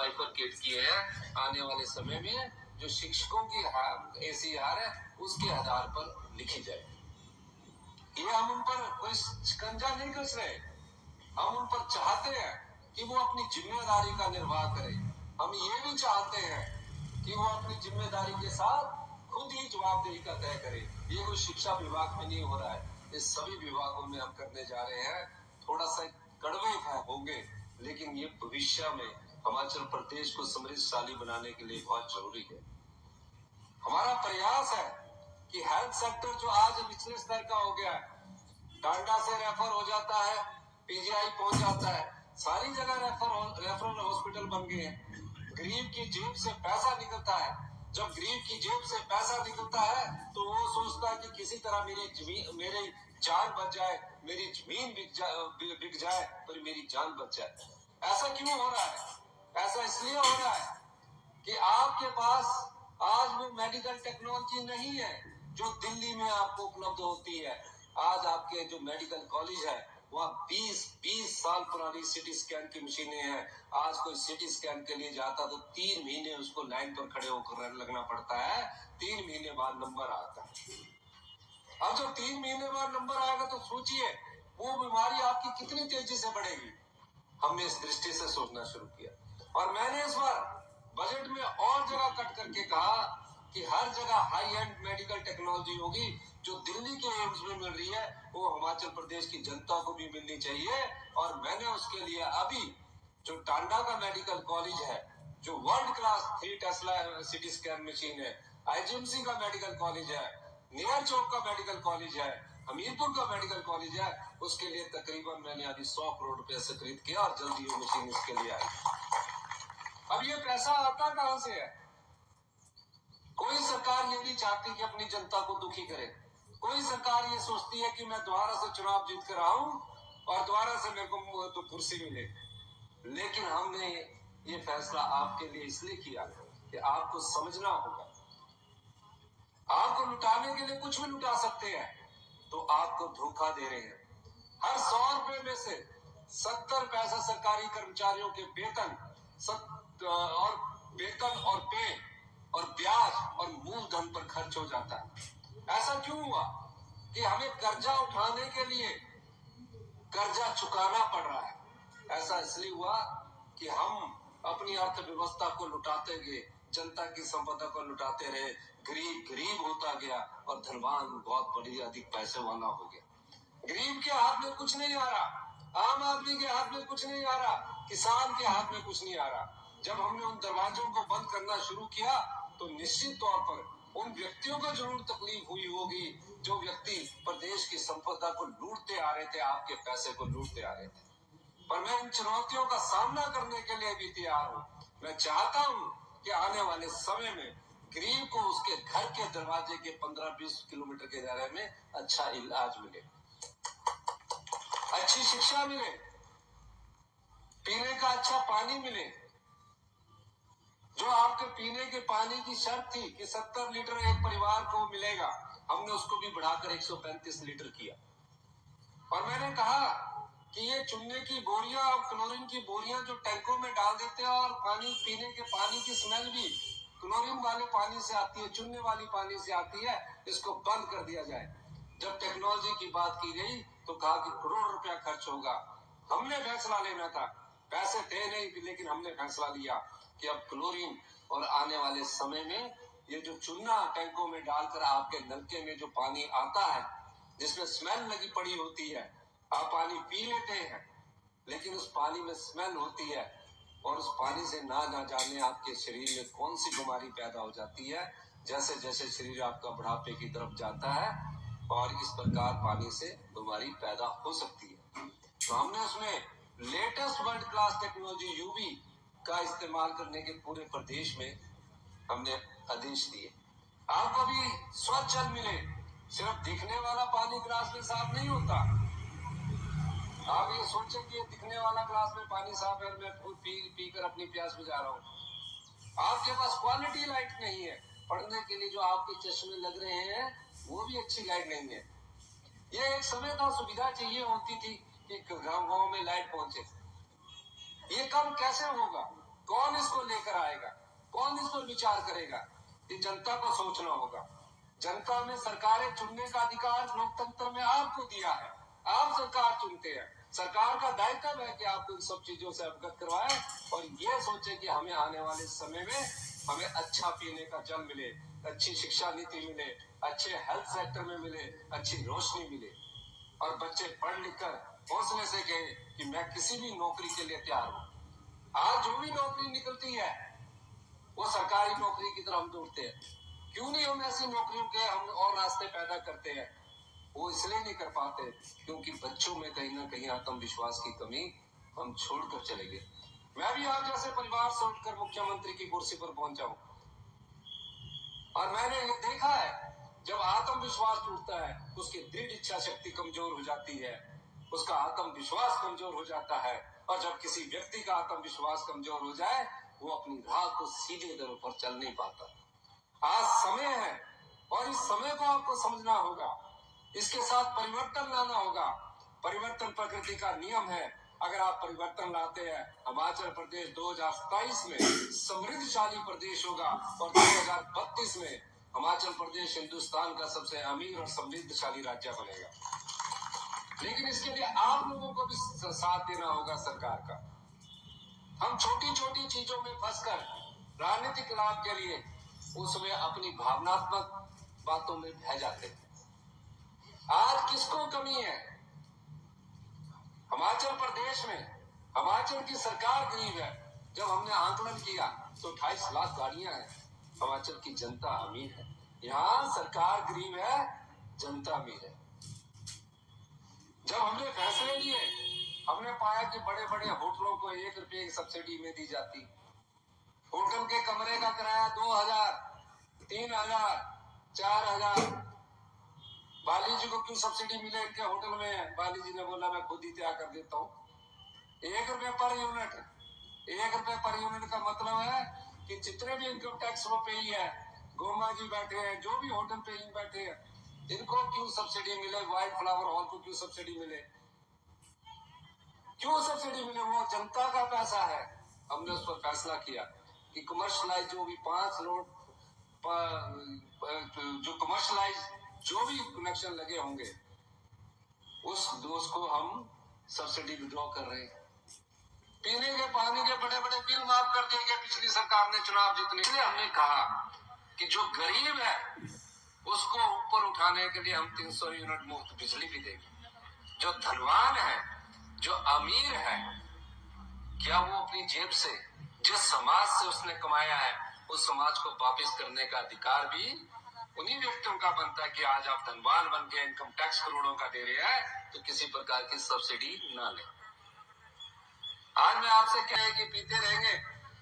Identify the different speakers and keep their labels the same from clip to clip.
Speaker 1: Bifurcate किए हैं। आने वाले समय में जो शिक्षकों की ACR है उसके आधार पर लिखी जाए। ये हम उन पर कोई शिकंजा नहीं कस रहे, हम उन पर चाहते हैं कि वो अपनी जिम्मेदारी का निर्वाह करें। हम ये भी चाहते हैं कि वो अपनी जिम्मेदारी के साथ खुद ही जवाबदेही का तय करें। ये कोई शिक्षा विभाग में नहीं हो रहा है, ये सभी विभागों में हम करने जा रहे हैं। थोड़ा सा कड़वे होंगे, लेकिन ये भविष्य में हिमाचल प्रदेश को समृद्धशाली बनाने के लिए बहुत जरूरी है। हमारा प्रयास है कि हेल्थ सेक्टर जो आज निचले स्तर का हो गया है, टांडा से रेफर हो जाता है, PGI पहुंच जाता है, सारी जगह रेफरल हॉस्पिटल बन गए हैं। गरीब की जेब से पैसा निकलता है। जब गरीब की जेब से पैसा निकलता है तो वो सोचता है कि किसी तरह मेरी जान बच जाए, मेरी जमीन बिक जाए पर मेरी जान बच जाए। ऐसा क्यों हो रहा है? ऐसा इसलिए हो रहा है कि आपके पास आज वो मेडिकल टेक्नोलॉजी नहीं है जो दिल्ली में आपको उपलब्ध होती है। आज आपके जो मेडिकल कॉलेज है वहाँ 20 साल पुरानी सिटी स्कैन की मशीनें हैं। आज कोई सिटी स्कैन के लिए जाता तो 3 महीने उसको लाइन पर खड़े होकर लगना पड़ता है, 3 महीने बाद नंबर आता है। अब जब 3 महीने बाद नंबर आएगा तो सोचिए वो बीमारी आपकी कितनी तेजी से बढ़ेगी। हमने इस दृष्टि से सोचना शुरू किया और मैंने इस बार बजट में और जगह कट करके कहा कि हर जगह हाई एंड मेडिकल टेक्नोलॉजी होगी। जो दिल्ली के एम्स में मिल रही है वो हिमाचल प्रदेश की जनता को भी मिलनी चाहिए। और मैंने उसके लिए अभी जो टांडा का मेडिकल कॉलेज है, जो world class 3 Tesla CT scan machine है, IGMC का मेडिकल कॉलेज है, नियर चौक का मेडिकल कॉलेज है, हमीरपुर का मेडिकल कॉलेज है, उसके लिए तकरीबन मैंने अभी 100 करोड़ रुपए से खरीद किया और जल्दी ये मशीन इसके लिए आई। अब ये पैसा आता कहां से है? कोई सरकार ये नहीं चाहती कि अपनी जनता को दुखी करे। कोई सरकार ये सोचती है कि मैं दोबारा से चुनाव जीत कर आऊं और दोबारा से मेरे को तो कुर्सी मिले। लेकिन हमने ये फैसला आपके लिए इसलिए किया कि आपको समझना होगा, आपको लुटाने के लिए कुछ भी लुटा सकते हैं, तो आपको धोखा दे रहे हैं। हर 100 रुपए में से 70 पैसा सरकारी कर्मचारियों के वेतन और पे और ब्याज और मूलधन पर खर्च हो जाता है। ऐसा क्यों हुआ कि हमें कर्जा उठाने के लिए कर्जा चुकाना पड़ रहा है? ऐसा इसलिए हुआ कि हम अपनी अर्थव्यवस्था को लुटाते गए, जनता की संपदा को लुटाते रहे, गरीब होता गया और धनवान बहुत बड़ी अधिक पैसे वाला हो गया। गरीब के हाथ में कुछ नहीं आ रहा, आम आदमी के हाथ में कुछ नहीं आ रहा, किसान के हाथ में कुछ नहीं आ रहा। जब हमने उन दरवाजों को बंद करना शुरू किया तो निश्चित तौर पर उन व्यक्तियों को जरूर तकलीफ हुई होगी जो व्यक्ति प्रदेश की संपदा को लूटते आ रहे थे, आपके पैसे को लूटते आ रहे थे। पर मैं इन चुनौतियों का सामना करने के लिए भी तैयार हूँ। मैं चाहता हूँ कि आने वाले समय में गरीब को उसके घर के दरवाजे के 15-20 किलोमीटर के दायरे में अच्छा इलाज मिले, अच्छी शिक्षा मिले, पीने का अच्छा पानी मिले। जो आपके पीने के पानी की शर्त थी कि 70 लीटर एक परिवार को मिलेगा, हमने उसको भी बढ़ाकर 135 लीटर किया। और मैंने कहा कि ये चुनने की बोरियां और क्लोरीन की बोरियां जो टैंकों में डाल देते हैं और पानी पीने के पानी की स्मेल भी क्लोरीन वाले पानी से आती है, चुनने वाली पानी से आती है, इसको बंद कर दिया जाए। जब टेक्नोलॉजी की बात की गई तो कहा कि करोड़ रुपया खर्च होगा। हमने फैसला लेना था, पैसे थे नहीं, लेकिन हमने फैसला लिया कि अब क्लोरीन और आने वाले समय में ये जो चूना टैंकों में डालकर आपके नलके में जो पानी आता है जिसमें स्मेल लगी पड़ी होती है, आप पानी पी लेते हैं लेकिन उस पानी में स्मेल होती है और उस पानी से ना जाने आपके शरीर में कौन सी बीमारी पैदा हो जाती है। जैसे जैसे शरीर आपका बुढ़ापे की तरफ जाता है और इस प्रकार पानी से बीमारी पैदा हो सकती है। तो हमने उसमें latest world class technology UV का इस्तेमाल करने के पूरे प्रदेश में हमने आदेश दिए। आपको भी स्वच्छ जल मिले, सिर्फ दिखने वाला पानी ग्लास में साफ नहीं होता। आप ये सोचें कि ये दिखने वाला ग्लास में पानी साफ है, मैं खुद पीकर अपनी प्यास बुझा रहा हूँ। आपके पास क्वालिटी लाइट नहीं है, पढ़ने के लिए जो आपके चश्मे लग रहे हैं वो भी अच्छी लाइट नहीं है। ये एक समय था सुविधा चाहिए होती थी कि गाँव में लाइट पहुंचे। ये कब कैसे होगा? कौन इसको लेकर आएगा, कौन इस पर विचार करेगा, ये जनता को सोचना होगा। जनता में सरकारें चुनने का अधिकार लोकतंत्र में आपको दिया है, आप सरकार चुनते हैं। सरकार का दायित्व है कि आपको इन सब चीजों से अवगत करवाए और ये सोचे कि हमें आने वाले समय में हमें अच्छा पीने का जल मिले, अच्छी शिक्षा नीति मिले, अच्छे हेल्थ सेक्टर में मिले, अच्छी रोशनी मिले और बच्चे पढ़ लिख कर हौसले से कहे कि मैं किसी भी नौकरी के लिए तैयार हूं। आज जो भी नौकरी निकलती है वो सरकारी नौकरी की तरफ हम दौड़ते हैं। क्यों नहीं हम ऐसी नौकरियों के हम और रास्ते पैदा करते हैं? वो इसलिए नहीं कर पाते क्योंकि बच्चों में कहीं ना कहीं आत्मविश्वास की कमी हम छोड़कर चले गए। मैं भी आप जैसे परिवार से उठकर मुख्यमंत्री की कुर्सी पर पहुंचा हूं और मैंने ये देखा है जब आत्मविश्वास टूटता है उसकी दृढ़ इच्छा शक्ति कमजोर हो जाती है, उसका आत्मविश्वास कमजोर हो जाता है और जब किसी व्यक्ति का आत्मविश्वास कमजोर हो जाए वो अपनी राह को सीधे दरों पर चल नहीं पाता। आज समय है और इस समय को आपको समझना होगा, इसके साथ परिवर्तन लाना होगा। परिवर्तन प्रकृति का नियम है। अगर आप परिवर्तन लाते हैं, हिमाचल प्रदेश 2027 में समृद्धशाली प्रदेश होगा और 2032 में हिमाचल प्रदेश हिंदुस्तान का सबसे अमीर और समृद्धशाली राज्य बनेगा। लेकिन इसके लिए आप लोगों को भी साथ देना होगा सरकार का। हम छोटी छोटी चीजों में फंसकर राजनीतिक लाभ के लिए उसमें अपनी भावनात्मक बातों में बह जाते हैं। आज किसको कमी है? हिमाचल प्रदेश में हिमाचल की सरकार गरीब है। जब हमने आंकलन किया तो 28 लाख गाड़ियां हैं। हिमाचल की जनता अमीर है। यहाँ सरकार गरीब है, जनता अमीर है। जब हमने फैसले लिए हमने पाया कि बड़े बड़े होटलों को 1 रुपए की सब्सिडी में दी जाती। होटल के कमरे का किराया 2000, 3000, 4000। बाली जी को क्यों सब्सिडी मिले इनके होटल में? बाली जी ने बोला मैं खुद ही तैयार कर देता हूँ। 1 रुपए पर यूनिट। 1 रुपए पर यूनिट का मतलब है कि जितने भी इनकम टैक्स वो पे ही है, गोमा जी बैठे हैं, जो भी होटल पे ही बैठे हैं, इनको क्यों सब्सिडी मिले? व्हाइट फ्लावर हॉल को क्यों सब्सिडी मिले? क्यों सब्सिडी मिले? वो जनता का पैसा है। हमने उस पर फैसला किया कि कमर्शलाइज जो भी 5 लोड जो कमर्शलाइज जो भी कनेक्शन लगे होंगे उस दोष को हम सब्सिडी विड्रॉ कर रहे हैं। पीने के पानी के बड़े बड़े बिल माफ कर दिए गए पिछली सरकार ने चुनाव जीतने। इसलिए हमने कहा कि जो गरीब है उसको ऊपर उठाने के लिए हम 300 यूनिट मुफ्त बिजली भी देंगे। जो धनवान है, जो अमीर है, क्या वो अपनी जेब से जिस समाज से उसने कमाया है उस समाज को वापस करने का अधिकार भी उन्हीं व्यक्तियों का बनता है कि आज आप धनवान बन के इनकम टैक्स करोड़ों का दे रहे हैं तो किसी प्रकार की सब्सिडी ना ले। आज मैं आपसे कहे कि पीते रहेंगे,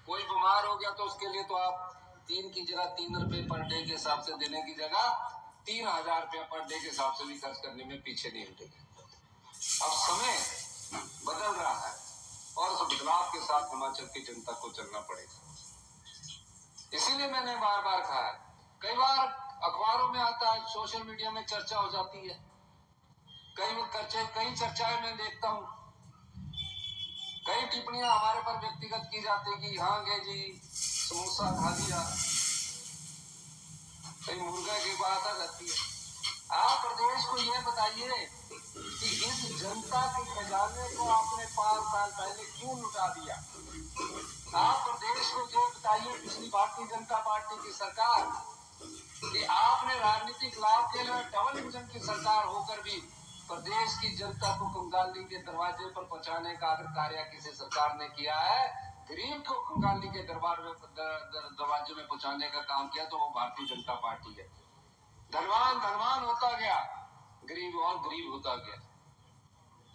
Speaker 1: कोई बीमार हो गया तो उसके लिए तो आप 3 की जगह 3 रुपए पर डे के हिसाब से देने की जगह 3000 रुपया पर डे के हिसाब से भी खर्च करने में पीछे नहीं हटेंगे। अब समय बदल रहा है और उस बदलाव के साथ हिमाचल की जनता को चलना पड़ेगा। इसीलिए मैंने बार बार कहा है, कई बार अखबारों में आता है, सोशल मीडिया में चर्चा हो जाती है, कई चर्चाएं मैं देखता हूँ, कई टिप्पणियां हमारे पर व्यक्तिगत की जाती है कि हाँ गे जी समोसा खा लिया, कई मुर्गा की बात आ जाती है। आप प्रदेश को यह बताइए कि इस जनता के खजाने को आपने 5 साल पहले क्यों लुटा दिया? आप प्रदेश को ये बताइए, पिछली भारतीय जनता पार्टी की सरकार कि आपने राजनीतिक लाभ के लिए डबल इंजन की सरकार होकर भी प्रदेश की जनता को कंगाली के दरवाजे पर पहुंचाने का अगर कार्य किसी सरकार ने किया है, गरीब को कंगाली के दरवाजे में पहुंचाने का काम किया तो वो भारतीय जनता पार्टी है। धनवान धनवान होता गया, गरीब और गरीब होता गया।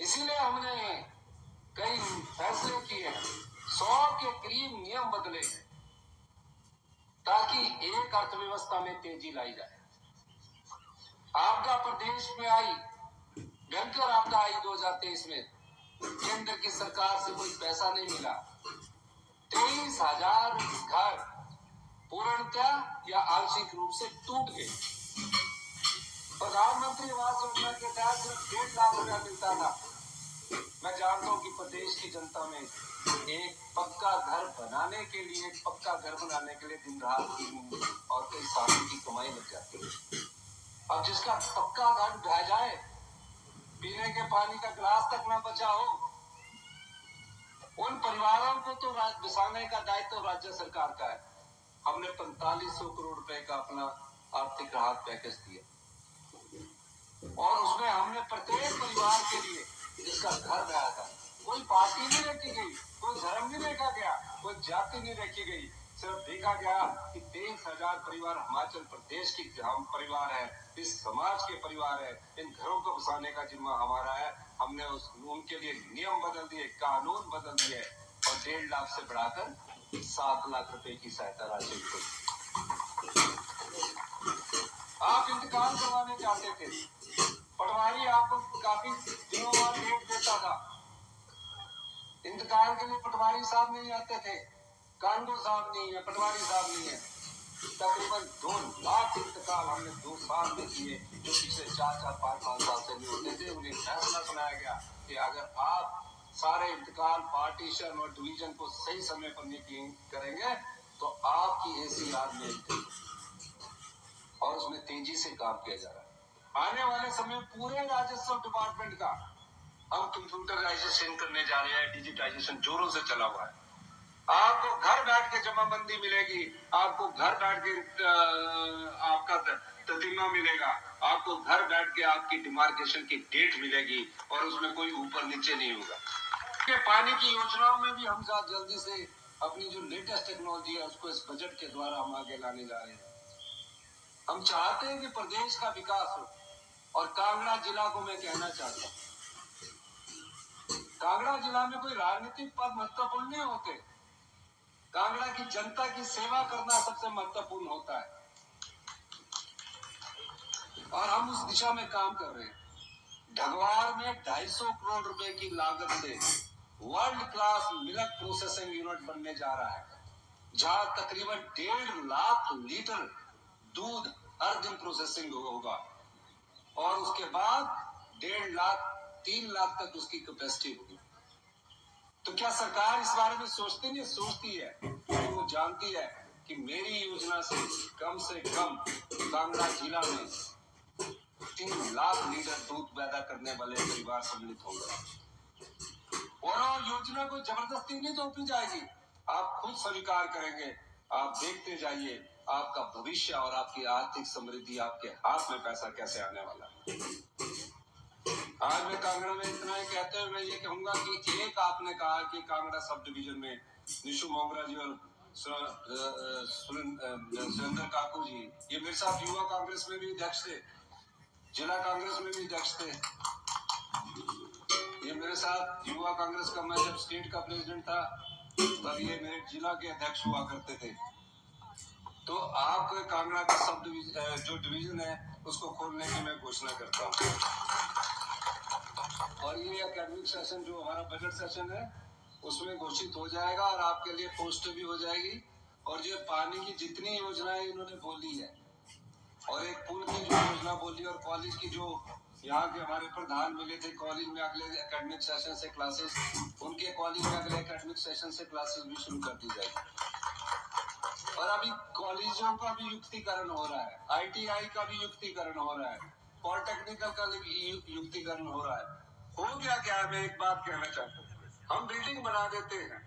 Speaker 1: इसीलिए हमने कई फैसले किए, 100 के करीब नियम बदले ताकि एक अर्थव्यवस्था में तेजी लाई जाए। आपदा प्रदेश में आई, भयंकर आपदा आई 2023 में, केंद्र की सरकार से कोई पैसा नहीं मिला। 23,000 घर पूर्णतः या आंशिक रूप से टूट गए। प्रधानमंत्री आवास योजना के तहत सिर्फ 1.5 लाख रुपया मिलता था, मैं जानता हूँ कि प्रदेश की जनता में एक पक्का घर बनाने के लिए दिन रात और कई सालों की कमाई लग जाती है। अब जिसका पक्का घर ढह जाए, पीने के पानी का गिलास तक ना बचा हो, उन परिवारों को तो बसाने का दायित्व राज्य सरकार का है। हमने 4500 करोड़ रुपए का अपना आर्थिक राहत पैकेज दिया और उसमें हमने प्रत्येक परिवार के लिए जिसका घर गया था, कोई पार्टी नहीं रखी गई, कोई धर्म नहीं देखा गया, कोई जाति नहीं रखी गई, सिर्फ देखा गया कि 23,000 परिवार हिमाचल प्रदेश की हम परिवार है, इस समाज के परिवार है, इन घरों को बसाने का जिम्मा हमारा है। हमने उनके लिए नियम बदल दिए, कानून बदल दिए और 1.5 लाख से बढ़ाकर 7 लाख रुपए की सहायता राशि को आप इंतकाल करवाने चाहते थे, पटवारी आपको काफी दिनों बाद डेट देता था, इंतकाल के लिए पटवारी साहब नहीं आते थे, कांडो साहब नहीं है, पटवारी साहब नहीं है। तकरीबन 2 लाख इंतकाल हमने 2 साल में किए, जो पिछले 4-4, 5-5 साल से नहीं होते थे। उन्हें फैसला सुनाया गया कि अगर आप सारे इंतकाल, पार्टीशन और डिवीजन को सही समय पर नहीं करेंगे तो आपकी ACR में और उसमें तेजी से काम किया जा रहा है। आने वाले समय पूरे राजस्व डिपार्टमेंट का हम कंप्यूटराइजेशन करने जा रहे हैं, डिजिटाइजेशन जोरों से चला हुआ है। आपको घर बैठ के जमाबंदी मिलेगी, आपको घर बैठ के आपका ततीमा मिलेगा, आपको घर बैठ के आपकी डिमार्केशन की डेट मिलेगी और उसमें कोई ऊपर नीचे नहीं होगा। के पानी की योजनाओं में भी हम जल्दी से अपनी जो लेटेस्ट टेक्नोलॉजी है उसको इस बजट के द्वारा हम आगे लाने जा रहे हैं। हम चाहते हैं कि प्रदेश का विकास हो और कांगड़ा जिला को मैं कहना चाहता हूँ, कांगड़ा जिला में कोई राजनीतिक पद महत्वपूर्ण नहीं होते, कांगड़ा की जनता की सेवा करना सबसे महत्वपूर्ण होता है और हम उस दिशा में काम कर रहे हैं। ढगवार में 250 करोड़ रुपए की लागत से world class milk processing unit बनने जा रहा है, जहां तकरीबन 1.5 लाख लीटर दूध हर दिन प्रोसेसिंग होगा और उसके बाद 1.5 लाख 3 लाख तक उसकी कैपेसिटी होगी। तो क्या सरकार इस बारे में सोचती नहीं? सोचती है, क्योंकि वो जानती है कि मेरी योजना से कम कांगड़ा जिला में 3 लाख लीटर दूध पैदा करने वाले परिवार सम्मिलित होंगे और योजना को जबरदस्ती नहीं थोपी जाएगी, आप खुद स्वीकार करेंगे। आप देखते जाइए आपका भविष्य और आपकी आर्थिक समृद्धि, आपके हाथ में पैसा कैसे आने वाला है। आज मैं कांगड़ा में इतना ही कहते हुए मैं ये कहूंगा कि एक आपने कहा कि कांगड़ा सब डिवीजन में निशु मोगरा जी और सुरेंद्र काकू जी, ये मेरे साथ युवा कांग्रेस में भी अध्यक्ष थे, जिला कांग्रेस में भी अध्यक्ष थे, ये मेरे साथ युवा कांग्रेस का मैं जब स्टेट का प्रेसिडेंट था तब ये मेरे जिला के अध्यक्ष हुआ करते थे। तो आप कांगड़ा का सब जो डिवीजन है उसको खोलने की मैं घोषणा करता हूँ और ये एकेडमिक सेशन जो हमारा बजट सेशन है उसमें घोषित हो जाएगा और आपके लिए पोस्ट भी हो जाएगी। और ये पानी की जितनी योजनाएं इन्होंने बोली है और एक पुल की जो योजना बोली और कॉलेज की जो यहाँ के हमारे प्रधान मिले थे, कॉलेज में अगले एकेडमिक सेशन से क्लासेस, उनके कॉलेज में अगले एकेडमिक सेशन से क्लासेस भी शुरू कर दी जाएगी। और अभी कॉलेजों का भी युक्तिकरण हो रहा है, ITI का भी युक्तिकरण हो रहा है, पॉलिटेक्निकल का भी युक्तिकरण हो रहा है। हो गया क्या? मैं एक बात कहना चाहता हूँ, हम बिल्डिंग बना देते हैं,